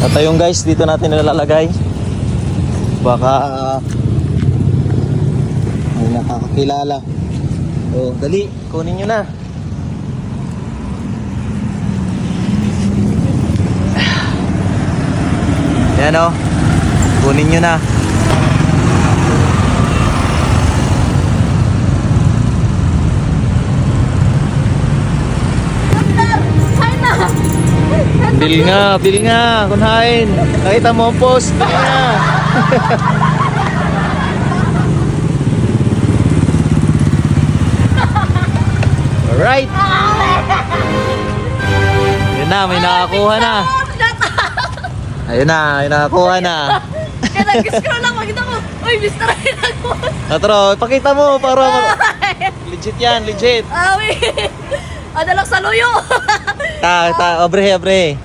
Ito yung guys, dito natin nilalagay. Baka may nakakakilala. Oh, dali, kunin nyo na. Yan o, kunin nyo na. Bil nga, kunhain. Nakita mo ang post, bil nga. Alright. Yun na, may nakakuha na. Ayun na, may nakakuha na. Kaya nag-scroll lang, makita ko. Uy, Mr. Ray nagkuha. Natro, pakita mo para legit yan, legit. Awi. Ada lang sa luyo. Obre.